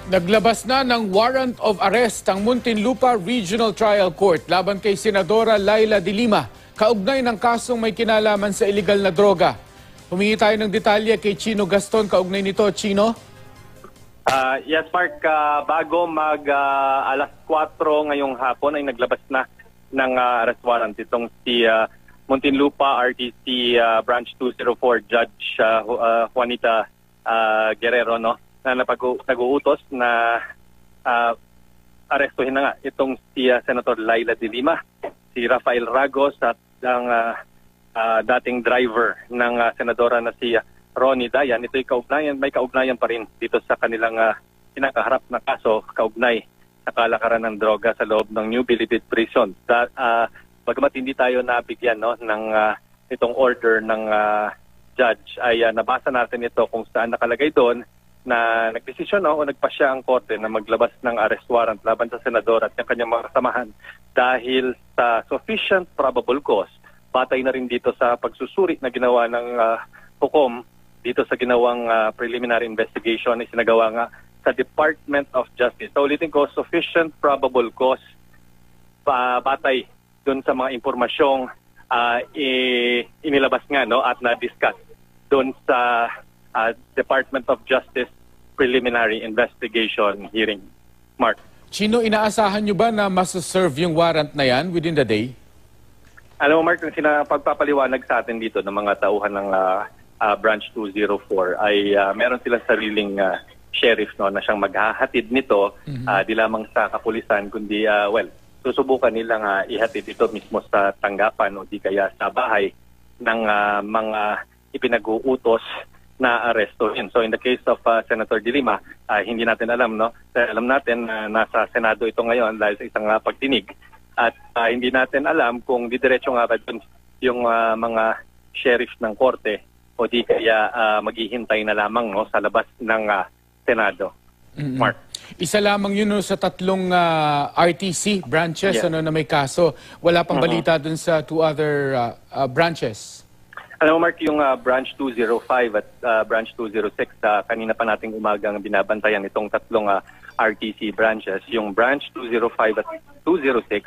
Naglabas na ng warrant of arrest ang Muntinlupa Regional Trial Court laban kay Senadora Laila de Lima, kaugnay ng kasong may kinalaman sa iligal na droga. Humingi tayo ng detalye kay Chino Gaston, kaugnay nito. Chino? Yes, Mark. Bago alas 4 ngayong hapon ay naglabas na ng arrest warrant itong si Muntinlupa RTC Branch 204 Judge Juanita Guerrero, no? Na nag-uutos na arestuhin na nga itong si Senator Laila de Lima, si Rafael Ragos at ang dating driver ng senadora na si Ronnie Dayan. Ito'y may kaugnayan pa rin dito sa kanilang kinakaharap na kaso, kaugnay sa kalakaran ng droga sa loob ng New Bilibid Prison. Bagamat hindi tayo nabigyan, no, ng itong order ng judge, ay nabasa natin ito kung saan nakalagay doon na nagdesisyon o nagpasya ang korte na maglabas ng arrest warrant laban sa senador at ng kanyang mga kasamahan dahil sa sufficient probable cause. Batay na rin dito sa pagsusuri na ginawa ng hukom dito sa ginawang preliminary investigation na isinagawa nga sa Department of Justice. So ulitin ko, sufficient probable cause batay doon sa mga impormasyong inilabas nga, no, at na-discuss doon sa Department of Justice preliminary investigation hearing. Mark. Chino, inaasahan nyo ba na masaserve yung warrant na yan within the day? Alam mo, Mark, yung pagpapaliwanag sa atin dito ng mga tauhan ng Branch 204 ay meron silang sariling sheriff, no, na siyang maghahatid nito, di lamang sa kapulisan kundi susubukan nilang ihatid ito mismo sa tanggapan o di kaya sa bahay ng mga ipinag-uutos na arestuhin. So in the case of Senator de Lima, hindi natin alam, no? Alam natin na nasa Senado ito ngayon dahil sa isang pagdinig at hindi natin alam kung didiretso nga ba dun yung mga sheriff ng korte o di kaya maghihintay na lamang, no, sa labas ng Senado. Mark. Isa lamang yun, no, sa tatlong RTC branches, Yeah. na may kaso. Wala pang balita dun sa two other branches. Alam mo, Mark, yung Branch 205 at Branch 206, kanina pa nating umagang binabantayan itong tatlong RTC branches. Yung Branch 205 at 206,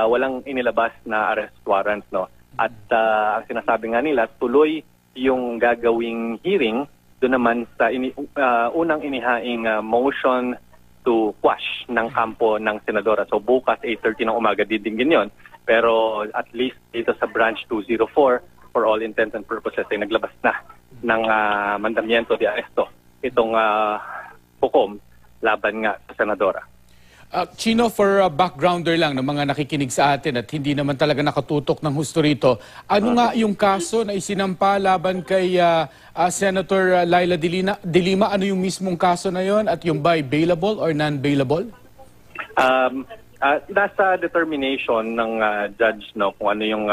walang inilabas na arrest warrant, no? At ang sinasabi nga nila, tuloy yung gagawing hearing doon naman sa unang inihaing motion to quash ng kampo ng senadora. So bukas 8:30 ng umaga didinggin yon. Pero at least dito sa Branch 204, for all intents and purposes, ay naglabas na ng mandamiento de aresto itong hukom laban nga sa senadora. Chino, for backgrounder lang ng mga nakikinig sa atin at hindi naman talaga nakatutok ng husto rito, ano nga yung kaso na isinampa laban kay Senator Laila de Lima? Ano yung mismong kaso na yon at yung by bailable or non-bailable? Nasa determination ng judge, no, kung ano yung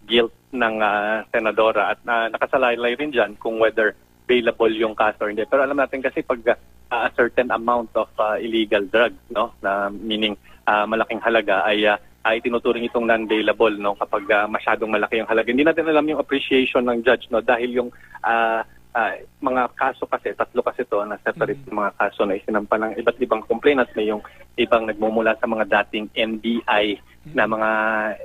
guilt ng senadora at nakasalalay rin dyan kung whether bailable yung kaso or hindi. Pero alam natin kasi pag a certain amount of illegal drugs, no, na meaning malaking halaga ay tinuturing itong non-bailable, no, kapag masyadong malaki yung halaga. Hindi natin alam yung appreciation ng judge, no, dahil yung mga kaso kasi, tatlo kasi to na separate yung mga kaso na isinampa ng iba't ibang complainants. May yung ibang nagmumula sa mga dating NBI na mga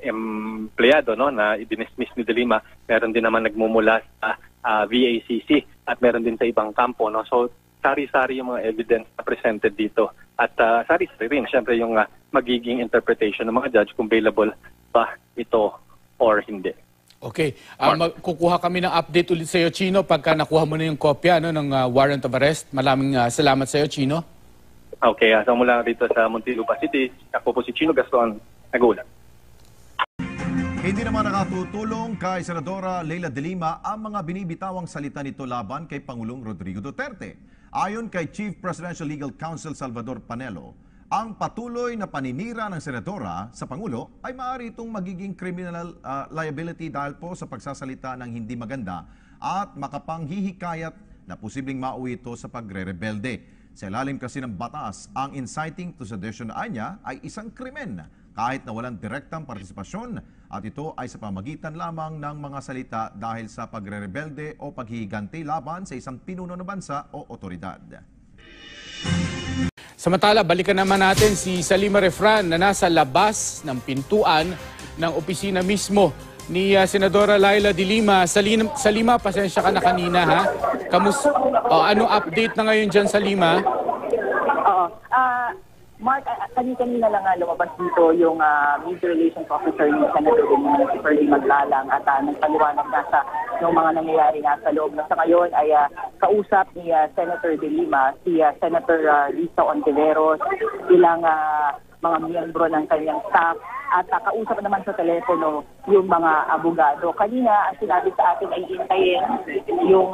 empleyado, no, na i-dismiss ni de Lima. Meron din naman nagmumula sa VACC at meron din sa ibang kampo, no. So sari-sari yung mga evidence na presented dito at sari-sari rin syempre yung magiging interpretation ng mga judge kung bailable ba ito or hindi. Okay. Kukuha kami ng update ulit sa iyo, Chino, pagka nakuha mo na yung kopya, no, ng warrant of arrest. Maraming salamat sa iyo, Chino. Okay. So mula dito sa Muntinlupa City, ako po si Chino Gaston, nag-uulat. Hindi naman nakatutulong kay Senadora Laila de Lima ang mga binibitawang salita nito laban kay Pangulong Rodrigo Duterte. Ayon kay Chief Presidential Legal Counsel Salvador Panelo, ang patuloy na paninira ng senadora sa Pangulo ay maaari itong magiging criminal liability dahil po sa pagsasalita ng hindi maganda at makapanghihikayat na posibleng mauwi ito sa pagre-rebelde. Sa ilalim kasi ng batas, ang inciting to sedition niya ay isang krimen kahit na walang direktang partisipasyon at ito ay sa pamagitan lamang ng mga salita dahil sa pagre-rebelde o paghihiganti laban sa isang pinuno ng bansa o otoridad. Samantala, balikan naman natin si Salima Refran na nasa labas ng pintuan ng opisina mismo ni Senadora Laila De Lima. Salima, pasensya ka na kanina ha. Anong update na ngayon dyan, Salima? Oo. Mark, kanina lang lumabas dito yung Media Relations Officer ni Senator De Lima, si Ferdy Maglalang, at nagpaliwanag na sa yung mga nangyayari nga sa loob. Sa ngayon ay kausap ni Senator De Lima, si Senator Risa Ontiveros, ilang mga miyembro ng kanyang staff, at kausap naman sa telepono yung mga abogado. Kanina, ang sinabi sa atin ay hintayin yung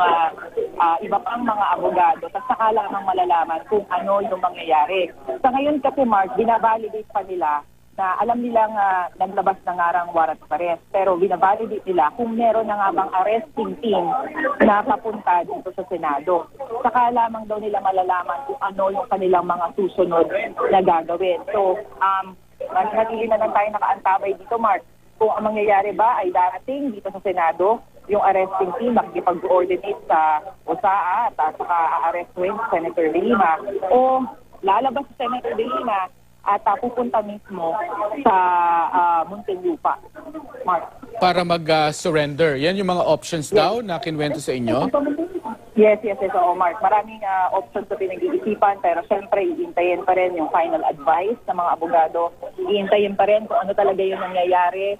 iba pang mga abogado at saka lamang malalaman kung ano yung mangyayari. Sa ngayon kasi, Mark, binabalidate pa nila na alam nilang naglabas na nga warrant of arrest, pero binabalidate nila kung meron na nga bang arresting team na papunta dito sa Senado. Saka lamang daw nila malalaman kung ano yung kanilang mga susunod na gagawin. So, manatili na lang tayo nakaantabay dito, Mark. Kung ang mangyayari ba ay darating dito sa Senado, yung arresting team makikipag-coordinate sa USAA at saka a-arrestuin si Senator De Lima, o lalabas si Senator De Lima at pupunta mismo sa Muntinlupa, Mark. Para mag-surrender. Yan yung mga options daw na kinwento sa inyo? Yes, oo, Mark. Maraming options na pinag-iisipan, pero syempre, iintayin pa rin yung final advice ng mga abogado. Iintayin pa rin kung ano talaga yung nangyayari,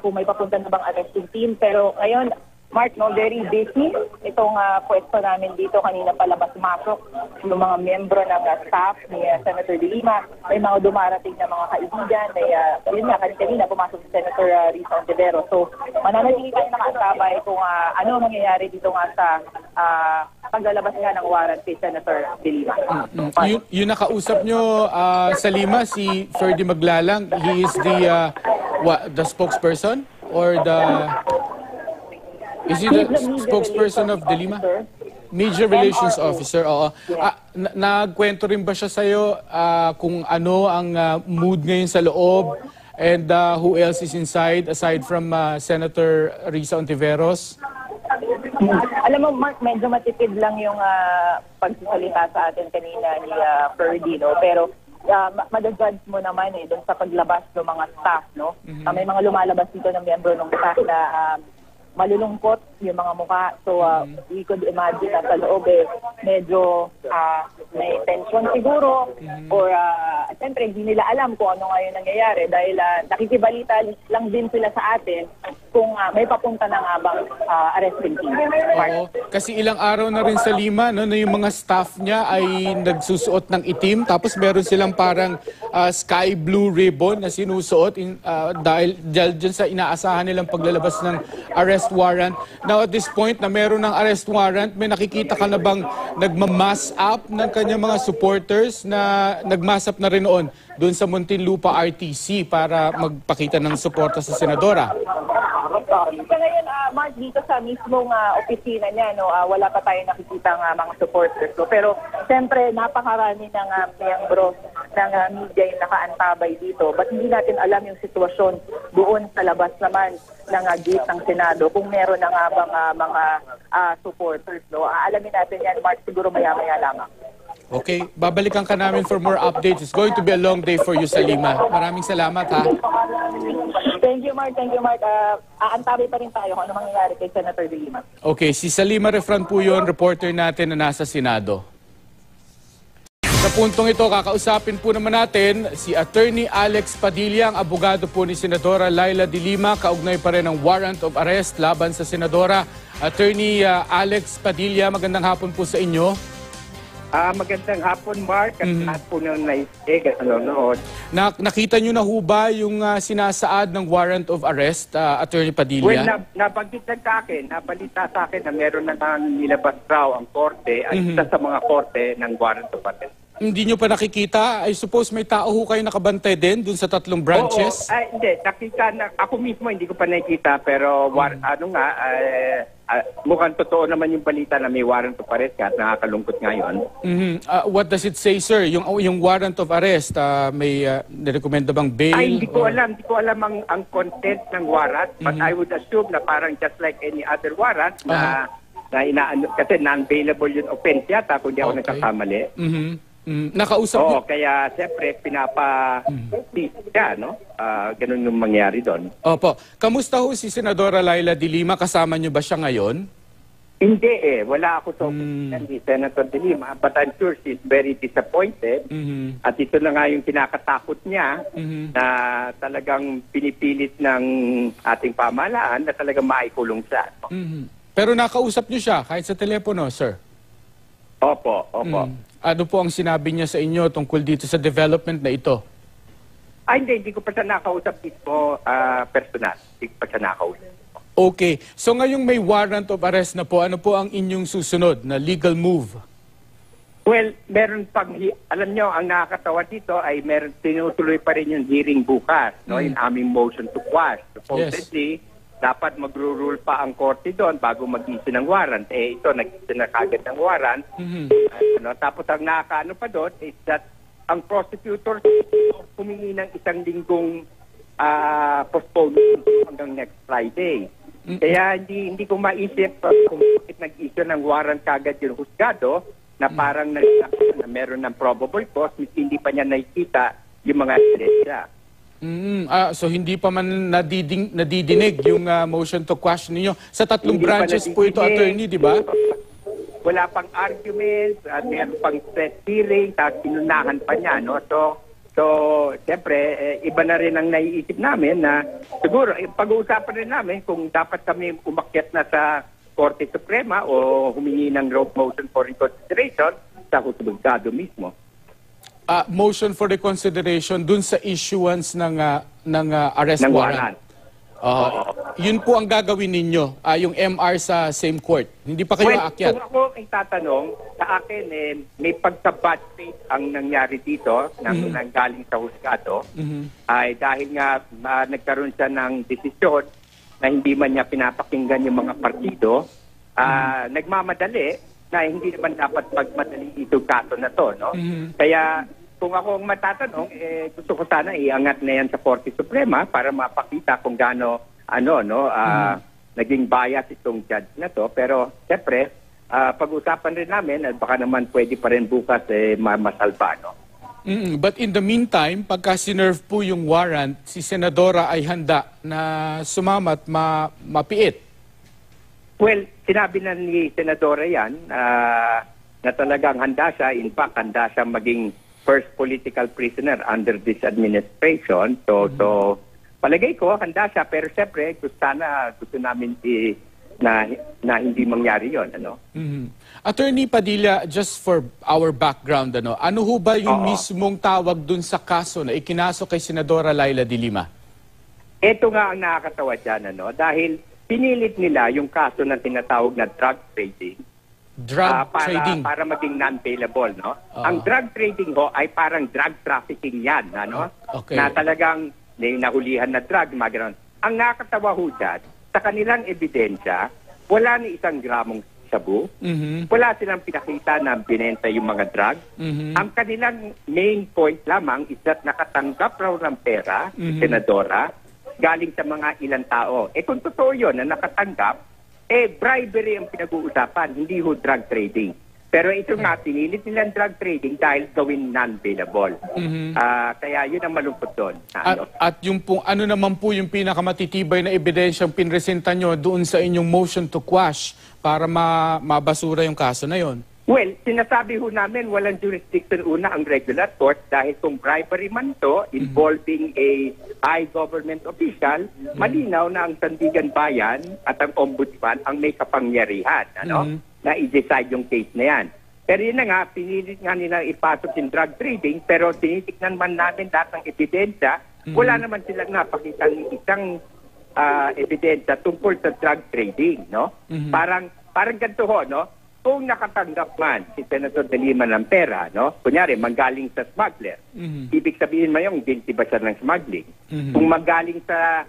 kung may papunta na bang arresting team. Pero ngayon, Mark, very busy itong pwesto namin dito. Kanina palabas-masok yung mga miyembro ng staff ni Senator De Lima. May mga dumarating na mga kaibigan. Yun nga, kanina pumasok si Senator Risa Ontiveros. So, mananatili tayo nakaantabay kung ano mangyayari dito nga sa paglalabas nga ng warrant kay Senator De Lima. Yung nakausap nyo, Salima, si Ferdy Maglalang, he is the spokesperson? Or is he the spokesperson of De Lima? Media Relations Officer, oo. Nagkwento rin ba siya sa'yo kung ano ang mood ngayon sa loob? And who else is inside aside from Senator Risa Ontiveros? Alam mo, Mark, medyo matipid lang yung pagsasalita sa atin kanina ni Ferdy, no? Pero madadjudge mo naman doon sa paglabas ng mga staff, no? May mga lumalabas dito ng miyembro ng staff na malulungkot yung mga mukha. So, we could imagine na sa loob medyo may tension siguro, or siyempre hindi nila alam kung ano ngayon nangyayari dahil nakikibalita lang din sila sa atin kung may papunta na nga bang arresting team. Oo, kasi ilang araw na rin sa Lima, no, na yung mga staff niya ay nagsusuot ng itim, tapos meron silang parang sky blue ribbon na sinusuot dahil dyan sa inaasahan nilang paglalabas ng arrest warrant. Now at this point na meron ng arrest warrant, may nakikita ka na bang nagmamass up ng kanyang mga supporters na nagmass up na rin noon doon sa Muntinlupa RTC para magpakita ng suporta sa senadora? Sa ngayon, Mark, dito sa mismong opisina niya, no, wala pa tayo nakikita mga supporters. No? Pero siyempre, napakarami ng miyembro ng media yung nakaantabay dito. But hindi natin alam yung sitwasyon doon sa labas naman ng gate ng Senado kung meron na nga bang mga supporters. No? Alamin natin yan, Mark, siguro maya-maya lamang. Okay, babalikan ka namin for more updates. It's going to be a long day for you sa Lima. Maraming salamat, ha? Thank you, Mark. Aantabay pa rin tayo kung ano mangyayari kay Senator De Lima. Okay, si Salima Refran po yun, reporter natin na nasa Senado. Sa puntong ito, kakausapin po naman natin si Attorney Alex Padilla, ang abogado po ni Senadora Laila De Lima, kaugnay pa rin ng warrant of arrest laban sa Senadora. Attorney Alex Padilla, magandang hapon po sa inyo. Magandang hapon, Mark, at lahat po ng naisig at nanonood. Nakita nyo na ho ba yung sinasaad ng warrant of arrest, Attorney Padilla? Well, nabanggit lang sa akin, nabalita sa akin na meron na nilabas raw ang korte at isa sa mga korte ng warrant of arrest. Hindi nyo pa nakikita? I suppose may tao ho kayo nakabantay din dun sa 3 branches? Oo, hindi. Nakita na, ako mismo hindi ko pa nakikita, pero mukhang totoo naman yung balita na may warrant of arrest at nakakalungkot ngayon. What does it say, sir? Yung warrant of arrest, may nirekomenda bang bail? Hindi ko alam ang content ng warrant, but I would assume na parang just like any other warrant na kasi non-bailable yung offense yata kung di ako nagkakamali. Nakausap niyo? Oo, kaya siyempre pinapa-please siya, no? Ganun yung mangyari doon. Opo. Kamusta ho si Senadora Laila De Lima? Kasama niyo ba siya ngayon? Hindi wala ako sa opinion ni Senator De Lima, but I'm sure she's very disappointed. At ito na nga yung kinakatakot niya na talagang pinipilit ng ating pamahalaan na talagang maikulong siya. Pero nakausap niyo siya kahit sa telepono, sir? Opo. Ano po ang sinabi niya sa inyo tungkol dito sa development na ito? Hindi ko pa siya nakausap dito personal. Hindi ko pa siya nakausap. Okay. So ngayong may warrant of arrest na po, ano po ang inyong susunod na legal move? Well, meron pang, alam nyo, ang nakakatawa dito ay meron, tinutuloy pa rin yung hearing bukas, no, in aming motion to quash. Supposedly, dapat magro-rule pa ang korte doon bago mag-issue ng warrant. Ito, nag-issue na kagad ng warrant. Tapos ang nakakaano pa doon is that ang prosecutor humingi ng 1 linggong postponement hanggang next Friday. Kaya hindi ko maisip kung bakit nag-issue ng warrant kagad yung husgado na parang na meron ng probable cause, hindi pa niya nakikita yung mga ebidensya. So hindi pa man nadidinig yung motion to quash ninyo. Sa 3 branches po ito, attorney, di ba? Wala pang arguments, at meron pang stress hearing, tapos pinunahan pa niya, no? So, siyempre, iba na rin ang naiisip namin na siguro, pag-uusapan rin namin kung dapat kami umakyat na sa Korte Suprema o humingi ng rogue motion for reconsideration sa husgado mismo. Motion for reconsideration dun sa issuance ng arrest warrant. Yun po ang gagawin ninyo, yung MR sa same court. Hindi pa kayo aakyat. Kung ako ay tatanong, sa akin may pagka-bad faith ang nangyari dito nang galing sa husgado ay dahil nga nagkaroon siya ng desisyon na hindi man niya pinapakinggan yung mga partido, nagmamadali na hindi naman dapat magmadali itong kaso na to, no? Kaya kung ako ang matatanong, gusto ko sana iangat na yan sa Korte Suprema para mapakita kung gaano naging bias itong judge na to. Pero siyempre, pag-usapan rin namin at baka naman pwede pa rin bukas masalba, no? But in the meantime, pagka sinerve po yung warrant, si Senadora ay handa na sumamat mapiit. Well, sinabi na ni Senadora yan na talagang handa siya. In fact, handa siya maging first political prisoner under this administration. So palagay ko, handa siya. Pero siyempre, gusto namin na hindi mangyari yon, ano? Attorney Padilla, just for our background, ano ho ba yung mismong tawag dun sa kaso na ikinaso kay Senadora Laila De Lima? Ito nga ang nakakatawa dyan, dahil pinilit nila yung kaso na tinatawag na drug trading. Trading? Para maging non-bailable, no? Ang drug trading ho ay parang drug trafficking yan, Okay. Na talagang may nahulihan na drug, mga ganon. Ang nakakatawa ho dyan, sa kanilang ebidensya, wala ni 1 gramong shabu. Wala silang pinakita na binenta yung mga drug. Ang kanilang main point lamang is that nakatanggap raw ng pera, Senadora, galing sa mga ilang tao. Kung totoo yun na nakatanggap, bribery ang pinag-uusapan, hindi ho drug trading. Pero ito nga, pinilit nilang drug trading dahil gawin non-bailable. Kaya yun ang malungkot doon. At yung ano naman po yung pinakamatitibay na ebidensyang pinresenta nyo doon sa inyong motion to quash para mabasura yung kaso na yon? Well, sinasabi ho namin walang jurisdiction una ang regular court dahil kung bribery man to involving a high government official, malinaw na ang Sandigan Bayan at ang Ombudsman ang may kapangyarihan, na i-decide yung case na yan. Pero yun na nga, pinilit nga nila ipasok yung drug trading, pero tinitignan man namin lahat ng ebidensya, wala naman silang napakita ng isang ebidensya tungkol sa drug trading, no? Parang ganito ho, no? Kung nakatanggap man si Senator De Lima ng pera, no? Kunyari, manggaling sa smuggler, ibig sabihin mo yung guilty ba siya ng smuggling? Kung manggaling sa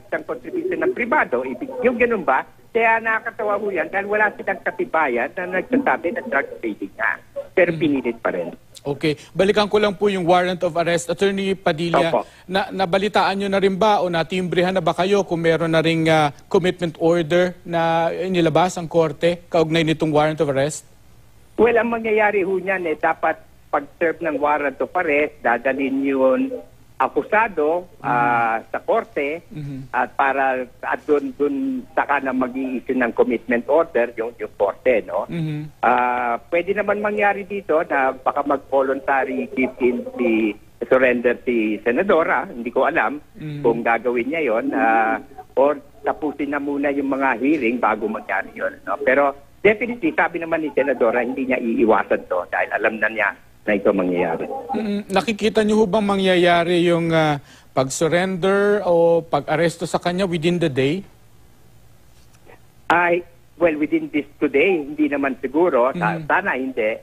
isang contribution ng privado, yung ganun ba? Kaya nakakatawa ho yan dahil wala silang katibayan na nagsasabi na drug trading nga. Pero pinilit pa rin. Okay. Balikan ko lang po yung warrant of arrest. Attorney Padilla, nabalitaan nyo na rin ba o natimbrehan na ba kayo kung meron na ring commitment order na inilabas ang korte kaugnay nitong warrant of arrest? Well, ang mangyayari ho niyan dapat pag-serve ng warrant of arrest, dadalhin yun akusado sa korte at para at doon saka na mag-i-issue ng commitment order yung korte, no? Pwede naman mangyari dito na baka mag-voluntary give in surrender si Senadora, hindi ko alam kung gagawin niya yon or tapusin na muna yung mga hearing bago mangyari yon, no? Pero definitely sabi naman ni Senadora hindi niya iiwasan to dahil alam na niya na ito mangyayari. Nakikita niyo ho bang mangyayari yung pag-surrender o pag-aresto sa kanya within the day? Well, within this today, hindi naman siguro. Sana hindi.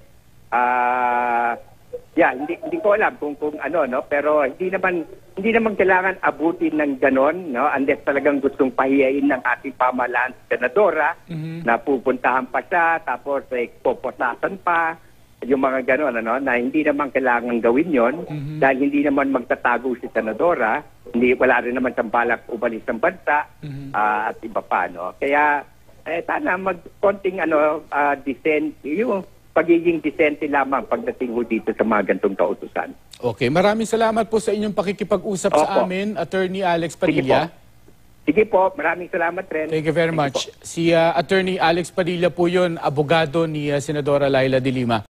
Hindi ko alam kung ano, no? Pero hindi naman kailangan abutin ng ganon, no? Unless talagang gustong pahiyain ng ating pamahalaan sa Senadora na pupuntahan pa siya, tapos poposasan pa, yung mga gano'n, ano, na hindi naman kailangan gawin yon dahil hindi naman magtatago si Senadora, wala rin naman siyang balak umalis ng bansa at iba pa, no? Kaya sana konting decent, yung pagiging decente lamang pagdating ho dito sa mga gantong kautusan. Okay, maraming salamat po sa inyong pakikipag-usap sa amin, Attorney Alex Padilla. Sige po, maraming salamat rin. Thank you very much. Si Attorney Alex Padilla po yun, abogado ni Senadora Laila de Lima.